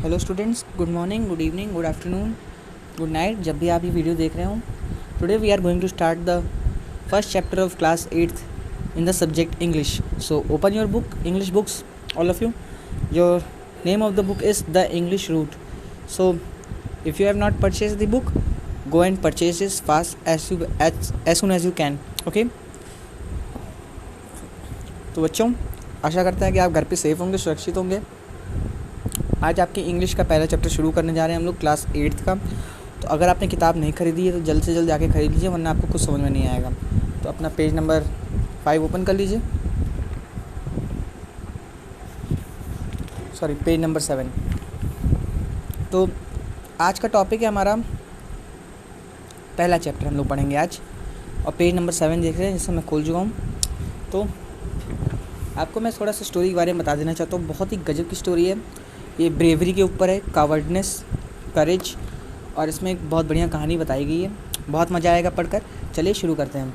Hello students, good morning, good evening, good afternoon, good night, जब भी आप ये वीडियो देख रहे हो। Today we are going to start the first chapter of class 8th in the subject English. So open your book, English books, all of you. Your name of the book is The English Route. So if you have not purchased the book, go and purchase it fast as soon as you can. Okay. तो बच्चों, आशा करते हैं कि आप घर पे safe होंगे, सुरक्षित होंगे. आज आपके इंग्लिश का पहला चैप्टर शुरू करने जा रहे हैं हम लोग, क्लास 8th का. तो अगर आपने किताब नहीं खरीदी है तो जल्द से जल्द जाके ख़रीद लीजिए, वरना आपको कुछ समझ में नहीं आएगा. तो अपना पेज नंबर 5 ओपन कर लीजिए. Sorry, page number 7. तो आज का टॉपिक है हमारा, पहला चैप्टर हम लोग पढ़ेंगे आज, और पेज नंबर 7 देख रहे हैं, जिससे मैं खोल चुका हूँ. तो आपको मैं थोड़ा सा स्टोरी के बारे में बता देना चाहता हूँ. बहुत ही गजब की स्टोरी है. ये ब्रेवरी के ऊपर है, कावर्डनेस, करेज, और इसमें एक बहुत बढ़िया कहानी बताई गई है. बहुत मज़ा आएगा पढ़कर. चलिए शुरू करते हैं.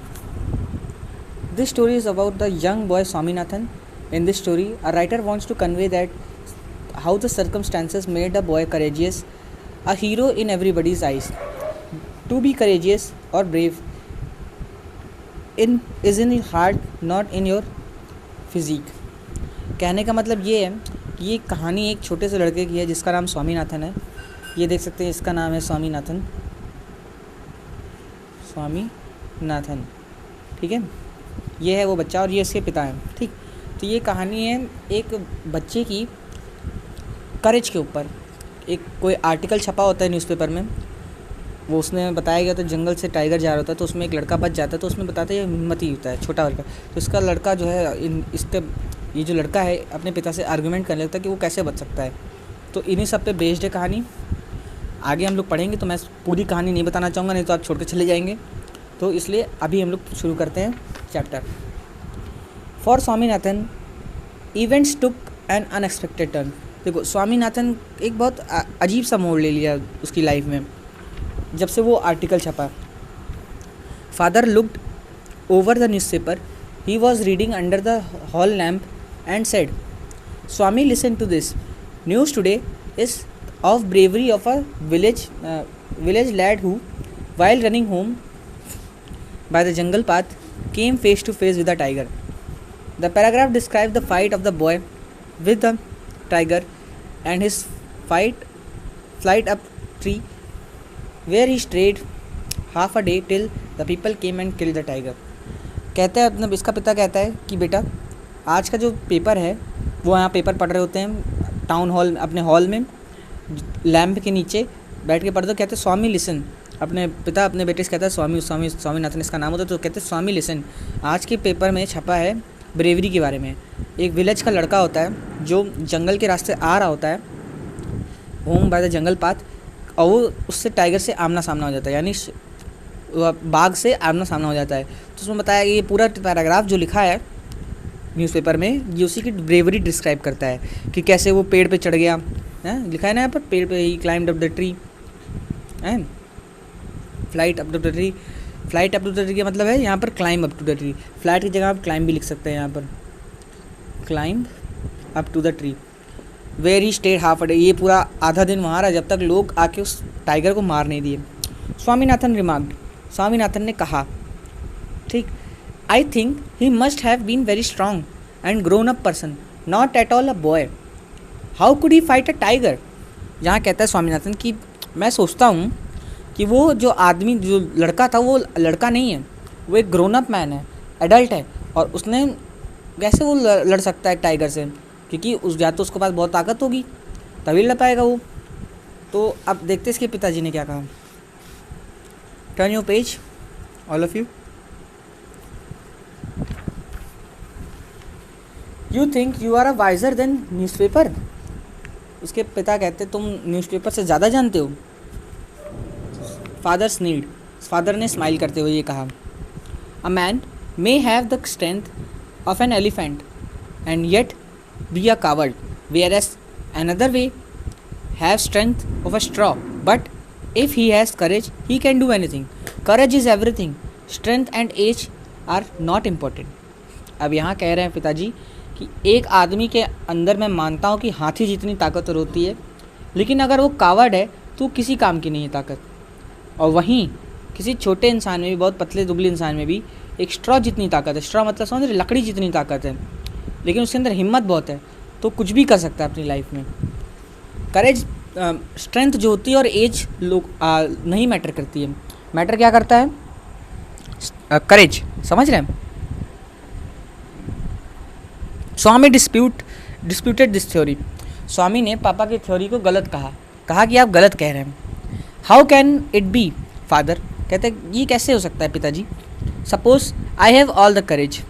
This story is about the young boy Swaminathan. In this story a writer wants to convey that how the circumstances made a boy courageous, a hero in everybody's eyes. To be courageous और brave is in heart, not in your physique. कहने का मतलब ये है कि ये कहानी एक छोटे से लड़के की है जिसका नाम स्वामीनाथन है. ये देख सकते हैं, इसका नाम है स्वामीनाथन. ठीक है. ये है वो बच्चा और ये इसके पिता हैं. ठीक. तो ये कहानी है एक बच्चे की करेज के ऊपर. एक कोई आर्टिकल छपा होता है न्यूज़पेपर में, वो उसने बताया गया, तो जंगल से टाइगर जा रहा होता है, तो उसमें एक लड़का बच जाता है. तो उसमें बताते हैं ये हिम्मती होता है, छोटा लड़का. तो इसका लड़का जो है, ये जो लड़का है अपने पिता से आर्गूमेंट करने लगता है कि वो कैसे बच सकता है. तो इन्हीं सब पे बेस्ड है कहानी. आगे हम लोग पढ़ेंगे, तो मैं पूरी कहानी नहीं बताना चाहूँगा, नहीं तो आप छोड़ के चले जाएंगे. तो इसलिए अभी हम लोग शुरू करते हैं chapter. For Swaminathan events took an unexpected turn. देखो, स्वामीनाथन एक बहुत अजीब सा मोड़ ले लिया उसकी लाइफ में जब से वो आर्टिकल छपा. Father looked over the newspaper. He was reading under the hall lamp and said, Swami, listen to this. News today is of bravery of a village lad who, while running home by the jungle path, came face to face with a tiger. The paragraph described the fight of the boy with the tiger and his flight up tree, where he strayed half a day till the people came and killed the tiger. कहता है, मतलब इसका पिता कहता है कि बेटा, आज का जो पेपर है, वो यहाँ पेपर पढ़ रहे होते हैं टाउन हॉल, अपने हॉल में लैम्प के नीचे बैठ के पढ़ते. कहते स्वामी लिसन. अपने पिता अपने बेटे से कहता है, स्वामीनाथन इसका नाम होता है. तो कहते स्वामी लिसन, आज के पेपर में छपा है ब्रेवरी के बारे में. एक विलेज का लड़का होता है जो जंगल के रास्ते आ रहा होता है, home by the jungle path, और वो उससे टाइगर से आमना सामना हो जाता है, यानी बाघ से आमना सामना हो जाता है. तो उसमें बताया कि ये पूरा पैराग्राफ जो लिखा है न्यूज़पेपर में, ये उसी की ब्रेवरी डिस्क्राइब करता है कि कैसे वो पेड़ पे चढ़ गया है. लिखा है ना यहाँ पर, पेड़ पे ही climbed up the tree and flight up to the tree. Flight up to the tree का मतलब है यहाँ पर climb up to the tree. Flight की जगह आप क्लाइंब भी लिख सकते हैं यहाँ पर, climb up to the tree. Where he stayed half a day. ये पूरा आधा दिन वहाँ रहा जब तक लोग आके उस टाइगर को मार नहीं दिए. स्वामीनाथन रिमार्क्ड. स्वामीनाथन ने कहा, ठीक, I think he must have been very strong and grown up person, not at all a boy. How could he fight a tiger? यहाँ कहता है स्वामीनाथन कि मैं सोचता हूँ कि वो जो आदमी, जो लड़का था, वो लड़का नहीं है, वो एक ग्रोन अप मैन है, एडल्ट है, और उसने कैसे वो लड़ सकता है टाइगर से, क्योंकि या तो उसके पास बहुत ताकत होगी तभी लड़ पाएगा वो. तो अब देखते इसके पिताजी ने क्या कहा. Turn your page, all of you. You think you are a wiser than newspaper. उसके पिता कहते तुम न्यूज़पेपर से ज़्यादा जानते हो. Father Sneed. फादर ने स्माइल करते हुए ये कहा, a man may have the strength of an elephant and yet be a coward, whereas another may have strength of a straw, but if he has courage he can do anything. Courage is everything. Strength and age are not important. अब यहाँ कह रहे हैं पिताजी कि एक आदमी के अंदर मैं मानता हूँ कि हाथी जितनी ताकतवर होती है, लेकिन अगर वो कावर्ड है तो किसी काम की नहीं है ताकत। और वहीं किसी छोटे इंसान में भी, बहुत पतले दुबले इंसान में भी एक स्ट्रॉ जितनी ताकत है, स्ट्रॉ मतलब समझ रहे, लकड़ी जितनी ताकत है, लेकिन उसके अंदर हिम्मत बहुत है, तो कुछ भी कर सकता है अपनी लाइफ में। करेज, स्ट्रेंथ जो होती है और एज लोग नहीं मैटर करती है। मैटर क्या करता है? करेज। समझ रहे हैं? स्वामी डिस्प्यूटेड दिस थ्योरी। स्वामी ने पापा की थ्योरी को गलत कहा कि आप गलत कह रहे हैं। How can it be father? कहते हैं ये कैसे हो सकता है पिताजी? Suppose I have all the courage.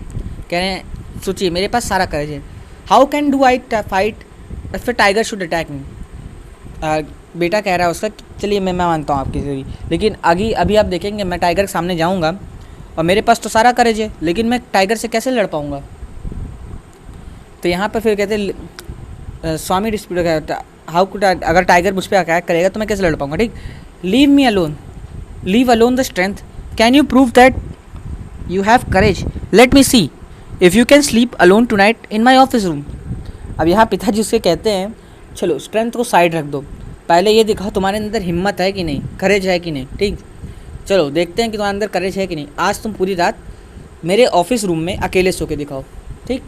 कह रहे हैं सोचिए मेरे पास सारा करेज है। How can do I fight if A tiger should attack मी? बेटा कह रहा है उसका, चलिए मैं मानता हूँ आपकी थ्योरी, लेकिन अभी आप देखेंगे मैं टाइगर के सामने जाऊँगा और मेरे पास तो सारा करेज है, लेकिन मैं टाइगर से कैसे लड़ पाऊँगा? तो यहाँ पर फिर कहते स्वामी डिस्प्यूट, हाउ कुड, अगर टाइगर मुझ पर अटैक करेगा तो मैं कैसे लड़ पाऊँगा? ठीक, leave me alone, leave alone the strength, can you prove that you have courage, let me see if you can sleep alone tonight in my office room. अब यहाँ पिताजी उससे कहते हैं चलो स्ट्रेंथ को साइड रख दो, पहले ये दिखाओ तुम्हारे अंदर हिम्मत है कि नहीं, करेज है कि नहीं। ठीक, चलो देखते हैं कि तुम्हारे अंदर करेज है कि नहीं। आज तुम पूरी रात मेरे ऑफिस रूम में अकेले सो के दिखाओ। ठीक,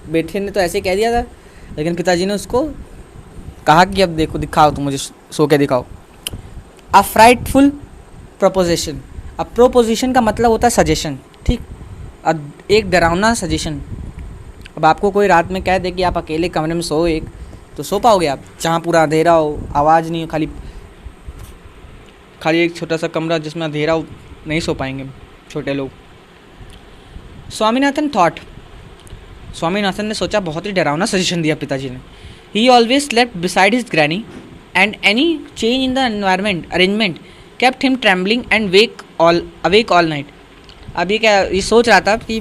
बेटे ने तो ऐसे कह दिया था, लेकिन पिताजी ने उसको कहा कि अब देखो दिखाओ, तुम मुझे सो के दिखाओ। अ फ्राइटफुल प्रोपोजिशन। अब प्रोपोजिशन का मतलब होता है सजेशन। ठीक, अब एक डरावना सजेशन। अब आपको कोई रात में कह दे कि आप अकेले कमरे में सो, एक तो सो पाओगे आप, जहाँ पूरा अंधेरा हो, आवाज़ नहीं हो, खाली एक छोटा सा कमरा जिसमें अंधेरा हो, नहीं सो पाएंगे छोटे लोग। स्वामीनाथन थॉट, स्वामीनाथन ने सोचा, बहुत ही डरावना सजेशन दिया पिताजी ने। ही always slept beside his granny and any change in the environment arrangement kept him trembling and awake all night. अब ये सोच रहा था कि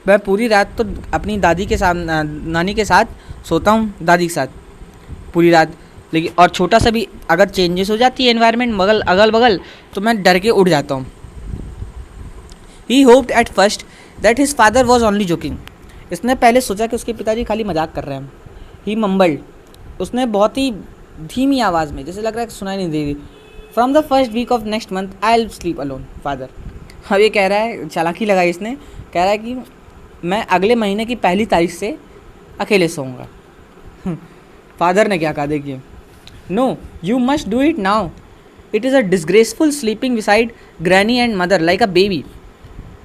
मैं पूरी रात तो अपनी दादी के साथ, नानी के साथ सोता हूँ, दादी के साथ पूरी रात, लेकिन और छोटा सा भी अगर चेंजेस हो जाती है एनवायरनमेंट अगल बगल तो मैं डर के उड़ जाता हूँ। He hoped at first that his father was only joking. इसने पहले सोचा कि उसके पिताजी खाली मजाक कर रहे हैं। ही मम्बल्ड, उसने बहुत ही धीमी आवाज़ में, जैसे लग रहा है कि सुनाई नहीं दे रही, from the first week of next month I will sleep alone father. अब ये कह रहा है, चालाकी लगाई इसने, कह रहा है कि मैं अगले महीने की 1 तारीख से अकेले सोऊंगा। फादर ने क्या कहा देखिए, no you must do it now, it is a disgraceful sleeping beside granny and mother like a baby.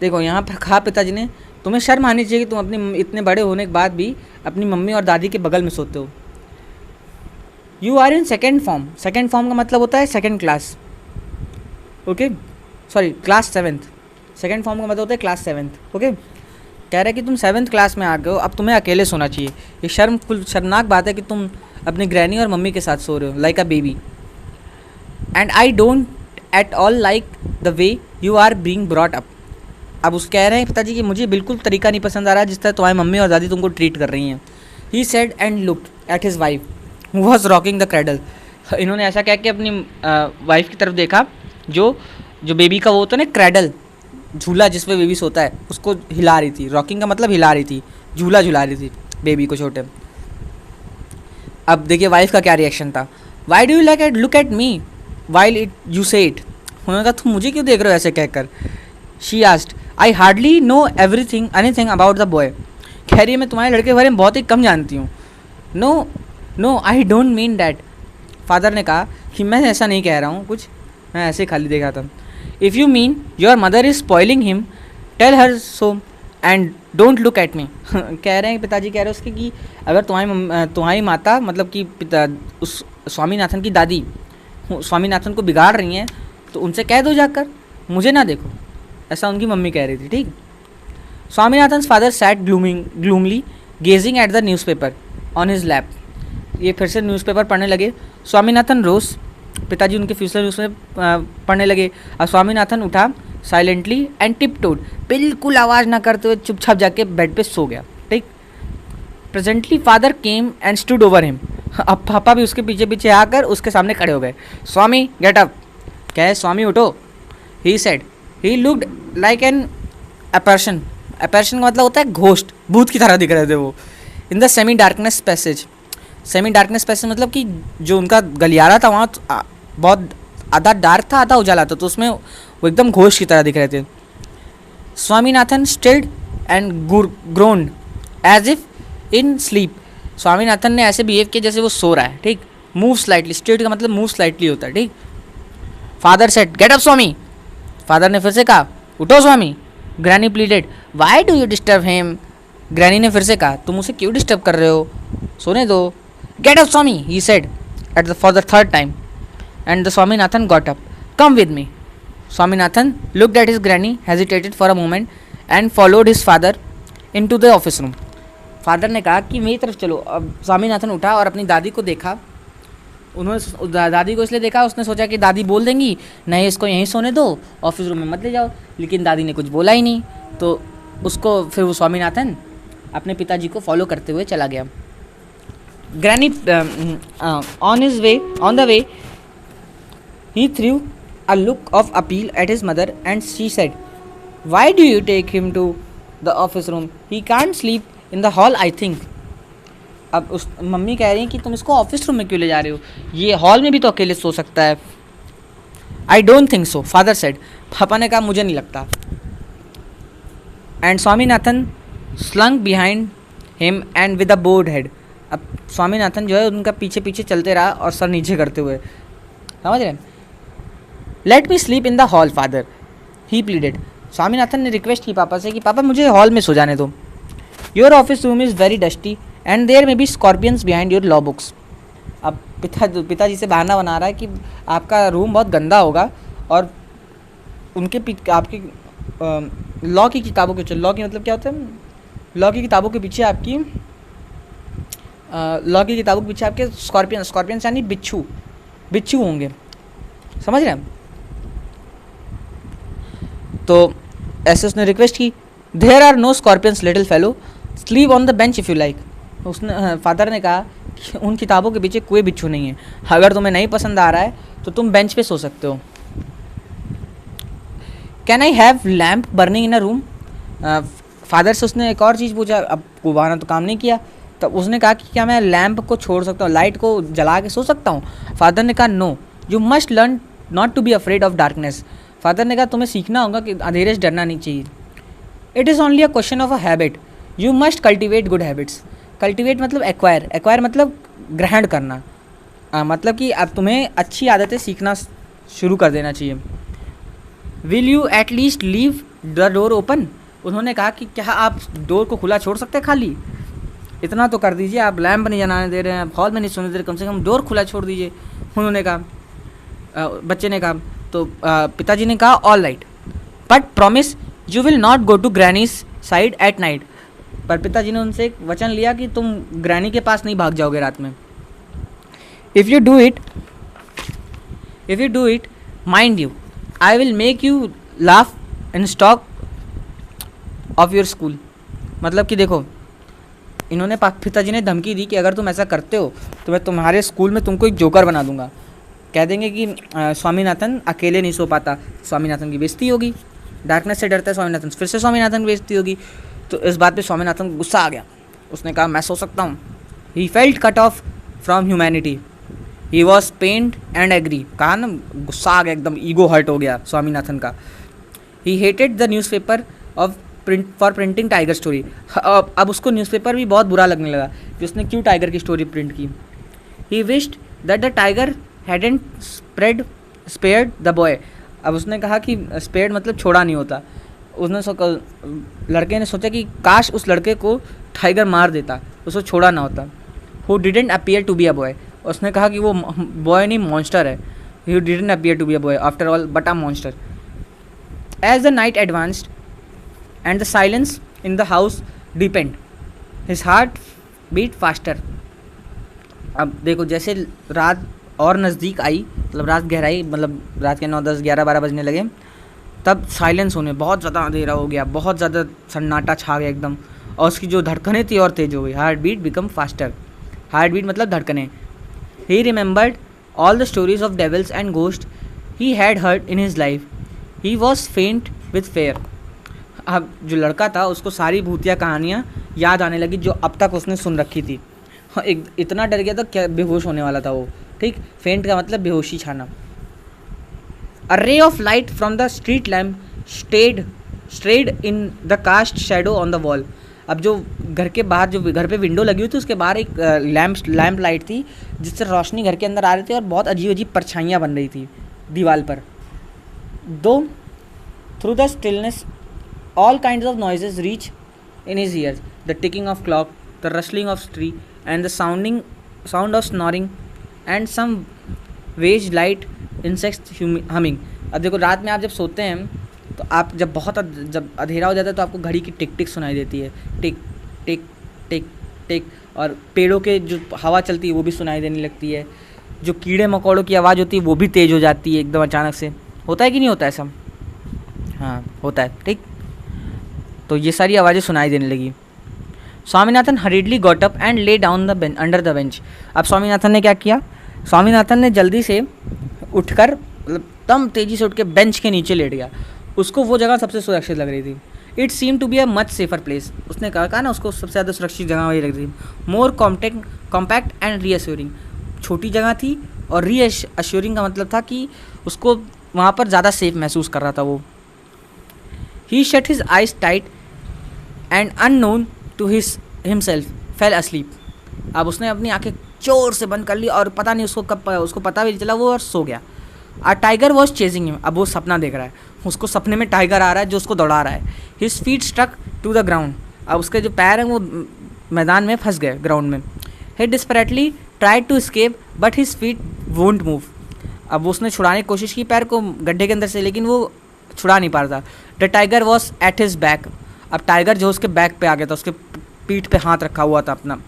देखो यहाँ पर कहा पिताजी ने, तुम्हें शर्म आनी चाहिए कि तुम अपनी इतने बड़े होने के बाद भी अपनी मम्मी और दादी के बगल में सोते हो। You are in second form. Second form का मतलब होता है second class, okay, sorry class 7th। Second form का मतलब होता है क्लास 7th, ओके। कह रहा है कि तुम 7th क्लास में आ गए हो, अब तुम्हें अकेले सोना चाहिए। ये शर्मनाक बात है कि तुम अपनी ग्रैनी और मम्मी के साथ सो रहे हो like a baby. And I don't at all like the way you are being brought up. अब उस कह रहे हैं पिताजी कि मुझे बिल्कुल तरीका नहीं पसंद आ रहा है जिस तरह तुम्हारी मम्मी और दादी तुमको ट्रीट कर रही हैं। He said and looked at his wife who was rocking the cradle. इन्होंने ऐसा कह के अपनी वाइफ की तरफ देखा जो बेबी का वो होता है ना क्रैडल, झूला जिस पे बेबी सोता है, उसको हिला रही थी। रॉकिंग का मतलब हिला रही थी, झूला झुला रही थी बेबी को छोटे। अब देखिए वाइफ का क्या रिएक्शन था। Y do you like at look at me while it you से इट। उन्होंने कहा तुम मुझे क्यों देख रहे हो ऐसे कहकर। She asked I hardly know anything about the boy. कह रही है मैं तुम्हारे लड़के के बारे में बहुत ही कम जानती हूँ। No I don't mean that. Father ने कहा कि मैं ऐसा नहीं कह रहा हूँ कुछ, मैं ऐसे खाली देखा था। If you mean your mother is spoiling him tell her so and don't look at me. कह रहे हैं पिताजी कह रहे हैं उसके कि अगर तुम्हारी माता मतलब कि उस स्वामीनाथन की दादी स्वामीनाथन को बिगाड़ रही हैं तो उनसे कह दो जाकर, मुझे ना देखो, ऐसा उनकी मम्मी कह रही थी। ठीक, Swaminathan's father sat gloomily gazing at the newspaper on his lap. ये फिर से न्यूज़पेपर पढ़ने लगे। स्वामीनाथन रोज, पिताजी उनके फ्यूचर न्यूज़ में पढ़ने लगे। और स्वामीनाथन उठा साइलेंटली एंड टिप टोड, बिल्कुल आवाज़ ना करते हुए चुपचाप जाके बेड पे सो गया। ठीक, presently father came and stood over him. अब पापा भी उसके पीछे पीछे आकर उसके सामने खड़े हो गए। Swami get up. क्या है स्वामी उठो। He said he looked like an apparition. Apparition का मतलब होता है घोस्ट, भूत की तरह दिख रहे थे वो। In the semi darkness passage semi darkness passage मतलब कि जो उनका गलियारा था वहाँ बहुत आधा डार्क था आधा उजाला था, तो उसमें वो एकदम घोष की तरह दिख रहे थे। Swaminathan stilled and groaned as if in sleep. Swaminathan ने ऐसे बिहेव किया जैसे वो सो रहा है, ठीक। मूव स्लाइटली, स्टिल्ड का मतलब मूव स्लाइटली होता है, ठीक। Father said get up Swami. Father ने फिर से कहा उठो Swami. Granny pleaded why do you disturb him. Granny ने फिर से कहा तुम उसे क्यों डिस्टर्ब कर रहे हो, सोने दो। Get up Swami he said for the third time and the Swaminathan got up. Come with me. Swaminathan looked at his granny, hesitated for a moment and followed his father into the office room. Father ने कहा कि मेरी तरफ चलो। अब स्वामीनाथन उठा और अपनी दादी को देखा। उन्होंने दादी को इसलिए देखा, उसने सोचा कि दादी बोल देंगी नहीं इसको यहीं सोने दो, ऑफिस रूम में मत ले जाओ, लेकिन दादी ने कुछ बोला ही नहीं। तो उसको फिर वो स्वामीनाथन अपने पिताजी को फॉलो करते हुए चला गया। Granny on the way he threw a look of appeal at his mother and she said why do you take him to the office room, he can't sleep in the hall I think. अब उस mummy कह रही हैं कि तुम इसको office room में क्यों ले जा रहे हो, ये हॉल में भी तो अकेले सो सकता है। I don't think so father said. पापा ने कहा मुझे नहीं लगता। And Swaminathan slung behind him and with a board head. अब स्वामीनाथन जो है उनका पीछे पीछे चलते रहा और सर नीचे करते हुए, समझ रहे हैं। Let me sleep in the hall father he pleaded. Swaminathan ने रिक्वेस्ट की पापा से कि पापा मुझे हॉल में सो जाने दो। Your office room is very dusty and there may be scorpions behind your law books. अब पिताजी से बहाना बना रहा है कि आपका रूम बहुत गंदा होगा और उनके आपकी लॉ की किताबों के, लॉ की मतलब क्या होता है, लॉ की किताबों के पीछे आपकी आपके स्कॉर्पियंस यानी बिच्छू होंगे, समझ रहे हैं। तो ऐसे उसने रिक्वेस्ट की। There are no scorpions little fellow, sleep on the bench if you like. उसने फादर ने कहा कि उन किताबों के पीछे कोई बिच्छू नहीं है, अगर तुम्हें नहीं पसंद आ रहा है तो तुम बेंच पे सो सकते हो। Can I have lamp burning in a room. Father से उसने एक और चीज़ पूछा, अब कुबाना तो काम नहीं किया, तब उसने कहा कि क्या मैं लैम्प को छोड़ सकता हूँ, लाइट को जला के सो सकता हूँ। फादर ने कहा no, you must learn not to be afraid of darkness. Father ने कहा तुम्हें सीखना होगा कि अंधेरे से डरना नहीं चाहिए। It is only a question of a habit, you must cultivate good habits. Cultivate मतलब एक्वायर मतलब ग्रहण करना, मतलब कि अब तुम्हें अच्छी आदतें सीखना शुरू कर देना चाहिए। Will you at least leave the door open. उन्होंने कहा कि क्या आप डोर को खुला छोड़ सकते हैं, खाली इतना तो कर दीजिए, आप लैम्प नहीं जलाने दे रहे हैं, हॉल में नहीं सोने दे रहे, कम से कम डोर खुला छोड़ दीजिए। उन्होंने कहा, बच्चे ने कहा, तो पिताजी ने कहा all right but promise you will not go to granny's side at night. पर पिताजी ने उनसे एक वचन लिया कि तुम ग्रैनी के पास नहीं भाग जाओगे रात में। If you do it mind you I will make you laugh in stock of your school. मतलब कि देखो, इन्होंने पिताजी ने धमकी दी कि अगर तुम ऐसा करते हो तो मैं तुम्हारे स्कूल में तुमको एक जोकर बना दूंगा। कह देंगे कि स्वामीनाथन अकेले नहीं सो पाता, स्वामीनाथन की बेइज्जती होगी, डार्कनेस से डरता है स्वामीनाथन, फिर से स्वामीनाथन की बेइज्जती होगी। तो इस बात पे स्वामीनाथन को गुस्सा आ गया, उसने कहा मैं सो सकता हूँ। He felt cut off from humanity, he was pained and angry. कहा ना, गुस्सा आ गया, एकदम ईगो हर्ट हो गया स्वामीनाथन का। He hated the newspaper of for printing tiger story. अब उसको न्यूज़पेपर भी बहुत बुरा लगने लगा कि उसने क्यों टाइगर की स्टोरी प्रिंट की। He wished that the tiger hadn't spared the boy. अब उसने कहा कि स्पेयर्ड मतलब छोड़ा नहीं होता। लड़के ने सोचा कि काश उस लड़के को टाइगर मार देता, उसको छोड़ा ना होता। Who didn't appear to be a boy. उसने कहा कि वो बॉय नहीं मॉन्स्टर है। He didn't appear to be a boy after all but a monster. As the night advanced and the silence in the house deepened, his heart beat faster। अब देखो, जैसे रात और नज़दीक आई, मतलब रात गहराई, मतलब रात के 9, 10, 11, 12 बजने लगे, तब साइलेंस होने, बहुत ज़्यादा अंधेरा हो गया, बहुत ज़्यादा सन्नाटा छा गया एकदम, और उसकी जो धड़कनें थी और तेज हो गई। Heart beat become faster, heart beat मतलब धड़कनें। He remembered all the stories of devils and ghost he had heard in his life, he was faint with fear. अब जो लड़का था उसको सारी भूतिया कहानियाँ याद आने लगी जो अब तक उसने सुन रखी थी, एक इतना डर गया था क्या, बेहोश होने वाला था वो, ठीक। फेंट का मतलब बेहोशी छाना। A ray of light from the street lamp strayed in the cast shadow on the wall. अब जो घर के बाहर, जो घर पे विंडो लगी हुई थी, उसके बाहर एक लैम्प लाइट थी जिससे रोशनी घर के अंदर आ रही थी और बहुत अजीब अजीब परछाइयाँ बन रही थी दीवार पर। दो through the stillness all kinds of noises reach in his ears, the ticking of clock, the rustling of tree, and the sound of snoring, and some wage light insects humming। अब देखो, रात में आप जब सोते हैं तो आप जब अंधेरा हो जाता है तो आपको घड़ी की टिक टिक सुनाई देती है, टिक टिक टिक टिक, और पेड़ों के जो हवा चलती है वो भी सुनाई देने लगती है, जो कीड़े मकोड़ों की आवाज़ होती है वो भी तेज़ हो जाती है एकदम अचानक से। होता है कि नहीं होता ऐसा? हाँ, होता है, ठीक। तो ये सारी आवाज़ें सुनाई देने लगी। Swaminathan हरीडली got up and lay down the bench under the bench. अब स्वामीनाथन ने क्या किया? स्वामीनाथन ने जल्दी से उठकर, मतलब तम तेज़ी से उठ के बेंच के नीचे लेट गया। उसको वो जगह सबसे सुरक्षित लग रही थी। It seem to be a much safer place. उसने कहा ना, उसको सबसे ज़्यादा सुरक्षित जगह वही लग रही थी। मोर कॉम्पैक्ट एंड रीअश्योरिंग। छोटी जगह थी और रीअश्योरिंग का मतलब था कि उसको वहाँ पर ज़्यादा सेफ महसूस कर रहा था वो। He shut his eyes tight and unknown to himself fell asleep. अब उसने अपनी आंखें जोर से बंद कर ली और पता नहीं उसको कब, उसको पता भी नहीं चला, वो और सो गया। आ टाइगर वॉज चेजिंग हिम। अब वो सपना देख रहा है, उसको सपने में टाइगर आ रहा है जो उसको दौड़ा रहा है। His feet struck to the ground. अब उसके जो पैर हैं वो मैदान में फंस गए, ग्राउंड में। He desperately tried to escape but his feet won't move. अब उसने छुड़ाने की कोशिश की पैर को गड्ढे के अंदर से, लेकिन वो छुड़ा नहीं पा रहा था। The tiger was at his back. अब टाइगर जो उसके बैक पे आ गया था, उसके पीठ पे हाथ रखा हुआ था अपना।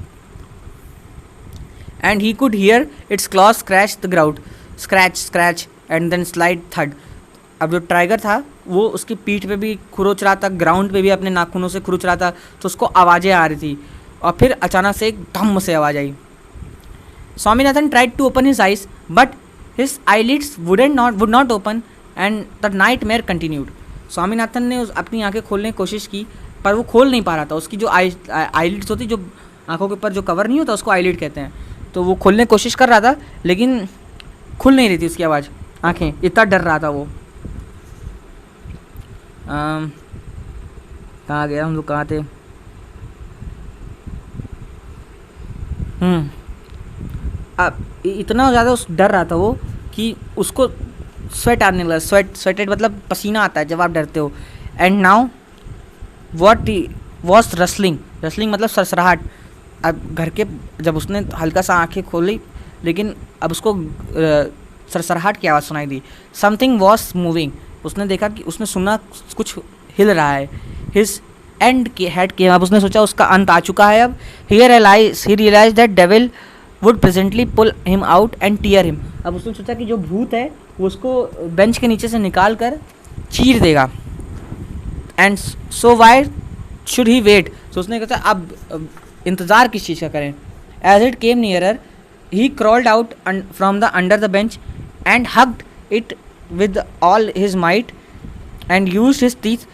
And he could hear its claws scratch the ground, scratch and then slide third. अब जो टाइगर था वो उसकी पीठ पे भी खुरोच रहा था, ग्राउंड पे भी अपने नाखूनों से खुरोच रहा था, तो उसको आवाज़ें आ रही थी। और फिर अचानक से एक धम्म से आवाज़ आई। Swaminathan tried to open his eyes but his eyelids would not open and the nightmare continued. Swaminathan ने अपनी आंखें खोलने की कोशिश की पर वो खोल नहीं पा रहा था। उसकी जो आईलिड्स होती, जो आंखों के ऊपर जो कवर नहीं होता, उसको आईलिड कहते हैं। तो वो खोलने की कोशिश कर रहा था लेकिन खुल नहीं रही थी उसकी आंखें, इतना डर रहा था वो। कहाँ गया हम लोग, कहाँ थे? अब इतना ज़्यादा डर रहा था वो कि उसको स्वेट आने लगा। स्वेटेड मतलब पसीना आता है जब आप डरते हो। And now what was rustling मतलब सरसराहट। अब घर के, जब उसने हल्का सा आंखें खोली लेकिन अब उसको सरसराहट की आवाज़ सुनाई दी। Something was moving. उसने देखा कि उसने सुना कुछ हिल रहा है। हिज एंड के हेड के, अब उसने सोचा उसका अंत आ चुका है। अब he realize that devil would presently pull him out and tear him. अब उसने सोचा कि जो भूत है वो उसको बेंच के नीचे से निकाल कर चीर देगा। And so why should he wait. तो उसने कहा अब इंतज़ार किस चीज़ का करें। As it came nearer he crawled out from the under the bench and hugged it with all his might and used his teeth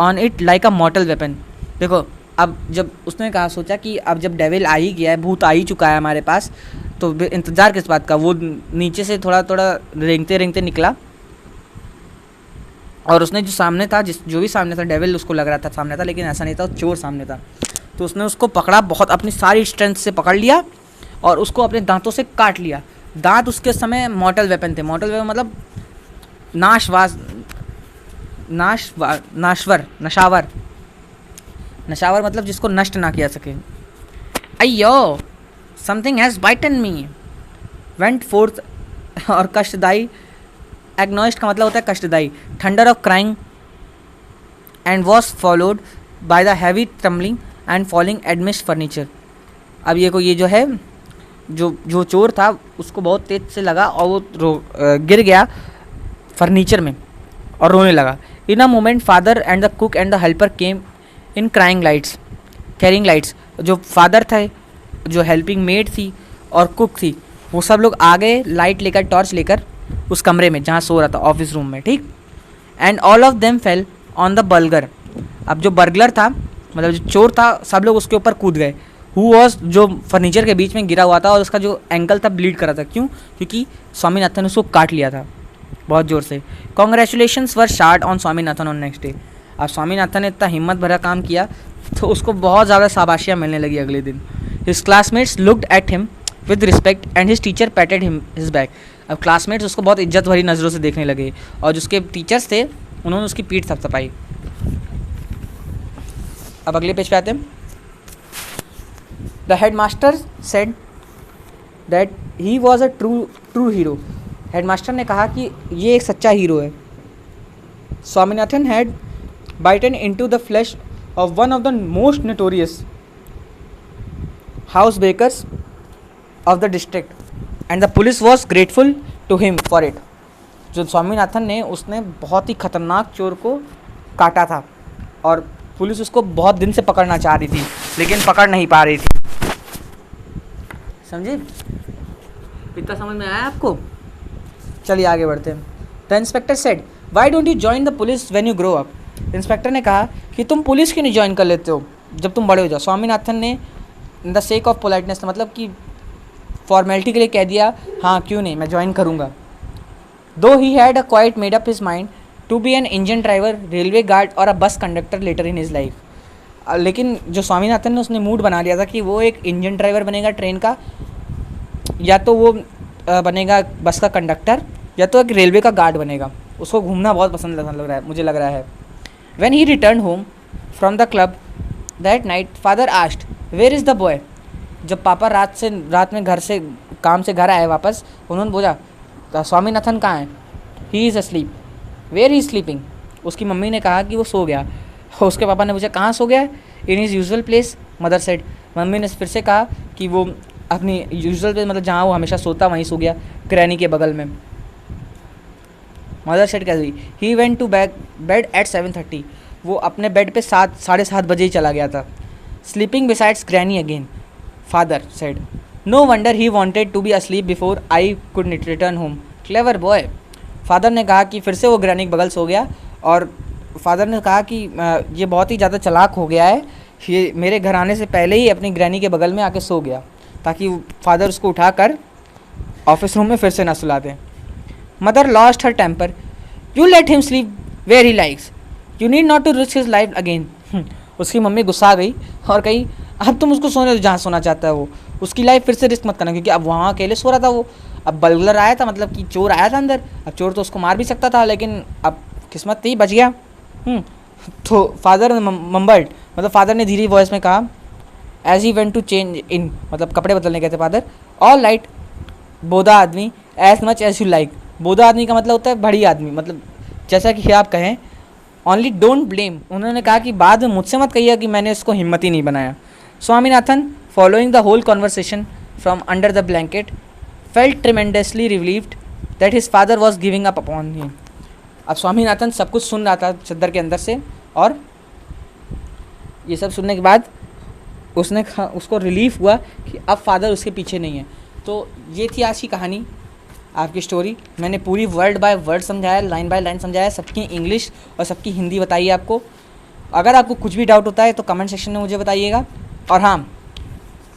on it like a mortal weapon. देखो, अब जब उसने कहा, सोचा कि अब जब डेविल आ ही गया है, भूत आ ही चुका है हमारे पास, तो इंतज़ार किस बात का। वो नीचे से थोड़ा थोड़ा रेंगते निकला और उसने जो सामने था, जो भी सामने था, डेविल उसको लग रहा था सामने था, लेकिन ऐसा नहीं था, चोर सामने था। तो उसने उसको पकड़ा, बहुत अपनी सारी स्ट्रेंथ से पकड़ लिया और उसको अपने दांतों से काट लिया। दांत उसके समय मॉर्टल वेपन थे। मॉर्टल वेपन मतलब नशावर मतलब जिसको नष्ट ना किया सके। अय्यो, something has bitten me, went forth. और कष्टदायी, एग्नॉइज्ड का मतलब होता है कष्टदायी। Thunder of crying and was followed by the heavy trembling and falling amidst furniture. अब ये जो है, जो चोर था उसको बहुत तेज से लगा और वो गिर गया फर्नीचर में और रोने लगा। In a moment father and the cook and the helper came in carrying lights. जो फादर थे, जो हेल्पिंग मेड थी और कुक थी, वो सब लोग आ गए लाइट लेकर, टॉर्च लेकर उस कमरे में जहाँ सो रहा था, ऑफिस रूम में, ठीक। And all of them fell on the burglar. अब जो बर्गलर था, मतलब जो चोर था, सब लोग उसके ऊपर कूद गए। हु वॉज, जो फर्नीचर के बीच में गिरा हुआ था और उसका जो एंकल था ब्लीड कर रहा था। क्यों? क्योंकि स्वामीनाथन ने उसको काट लिया था बहुत ज़ोर से। Congratulations were short on Swaminathan on next day. अब स्वामीनाथन ने इतना हिम्मत भरा काम किया तो उसको बहुत ज़्यादा शाबाशियाँ मिलने लगी अगले दिन। His classmates looked at him with respect and his teacher पैटेड him his back. अब क्लासमेट्स उसको बहुत इज्जत भरी नज़रों से देखने लगे और जिसके टीचर्स थे उन्होंने उसकी पीठ थपथपाई। अब अगले पेज पे आते हैं। The headmaster said that he was a true hero. Headmaster ने कहा कि ये एक सच्चा हीरो है। Swaminathan had bitten into the flesh of one of the most notorious house breakers of the district and the police was grateful to him for it. जो स्वामीनाथन ने, उसने बहुत ही खतरनाक चोर को काटा था और पुलिस उसको बहुत दिन से पकड़ना चाह रही थी लेकिन पकड़ नहीं पा रही थी। समझे? इतना समझ में आया आपको? चलिए आगे बढ़ते हैं। The inspector said why don't you join the police when you grow up. Inspector ने कहा कि तुम पुलिस क्यों नहीं ज्वाइन कर लेते हो जब तुम बड़े हो जाओ। स्वामीनाथन ने in the sake of politeness, मतलब कि फॉर्मेलिटी के लिए कह दिया हाँ क्यों नहीं, मैं ज्वाइन करूँगा। Though he had a quite made up his mind to be an engine driver, railway guard और a bus conductor later in his life. लेकिन जो स्वामीनाथन ने, उसने मूड बना लिया था कि वो एक इंजन ड्राइवर बनेगा ट्रेन का, या तो वो बनेगा बस का कंडक्टर, या तो एक रेलवे का गार्ड बनेगा। उसको घूमना बहुत पसंद लग रहा है, मुझे लग रहा है। When he return home from the club that night father asked where is the boy. जब पापा रात में घर से काम से घर आए वापस, उन्होंने बोला स्वामीनाथन कहाँ है? He is asleep. Where he is sleeping. उसकी मम्मी ने कहा कि वो सो गया। उसके पापा ने पूछा कहाँ सो गया? In his usual place, mother said. Mummy ने फिर से कहा कि वो अपनी यूजुअल प्लेस, मतलब जहाँ वो हमेशा सोता वहीं सो गया, ग्रैनी के बगल में। मदर सेड कहती he went to bed at 7:30। वो अपने बेड पे 7:30 बजे ही चला गया था। Sleeping besides granny again, father said. No wonder he wanted to be asleep before I could return home. Clever boy. Father ने कहा कि फिर से वो ग्रैनी के बगल सो गया और फादर ने कहा कि ये बहुत ही ज़्यादा चालाक हो गया है, ये मेरे घर आने से पहले ही अपनी ग्रैनी के बगल में आके सो गया, ताकि फादर उसको उठाकर ऑफिस रूम में फिर से ना सुला दें। Mother lost her temper. You let him sleep where he likes, you need not to risk his life again. उसकी मम्मी गुस्सा आ गई और कही अब तुम उसको सोने दो जहाँ सोना चाहता है वो, उसकी लाइफ फिर से रिस्क मत करना, क्योंकि अब वहाँ अकेले सो रहा था वो। अब बगलर आया था, मतलब कि चोर आया था अंदर। अब चोर तो उसको मार भी सकता था, लेकिन अब किस्मत थी, बच गया। तो फादर ने मम्बल्ड, मतलब फादर ने धीरे वॉइस में कहा as he went to change in, मतलब कपड़े बदलने गए थे फादर। ऑल राइट बोधा आदमी as much as you like. बोधा आदमी का मतलब होता है बड़ी आदमी, मतलब जैसा कि आप कहें। Only don't blame. उन्होंने कहा कि बाद में मुझसे मत कहिए कि मैंने इसको हिम्मत ही नहीं बनाया। Swaminathan following the whole conversation from under the blanket felt tremendously relieved that his father was giving up upon him. अब स्वामीनाथन सब कुछ सुन रहा था चद्दर के अंदर से, और ये सब सुनने के बाद उसको रिलीफ हुआ कि अब फादर उसके पीछे नहीं है। तो ये थी आज की कहानी, आपकी स्टोरी। मैंने पूरी वर्ड बाय वर्ड समझाया, लाइन बाय लाइन समझाया, सबकी इंग्लिश और सबकी हिंदी बताई आपको। अगर आपको कुछ भी डाउट होता है तो कमेंट सेक्शन में मुझे बताइएगा। और हाँ,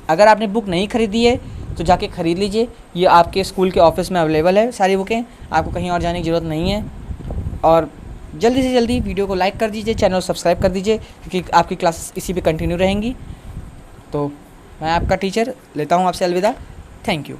अगर आपने बुक नहीं खरीदी है तो जाके ख़रीद लीजिए, ये आपके स्कूल के ऑफिस में अवेलेबल है सारी बुकें, आपको कहीं और जाने की ज़रूरत नहीं है। और जल्दी से जल्दी वीडियो को लाइक कर दीजिए, चैनल सब्सक्राइब कर दीजिए, क्योंकि आपकी क्लास इसी पे कंटिन्यू रहेंगी। तो मैं आपका टीचर लेता हूँ आपसे अलविदा। Thank you.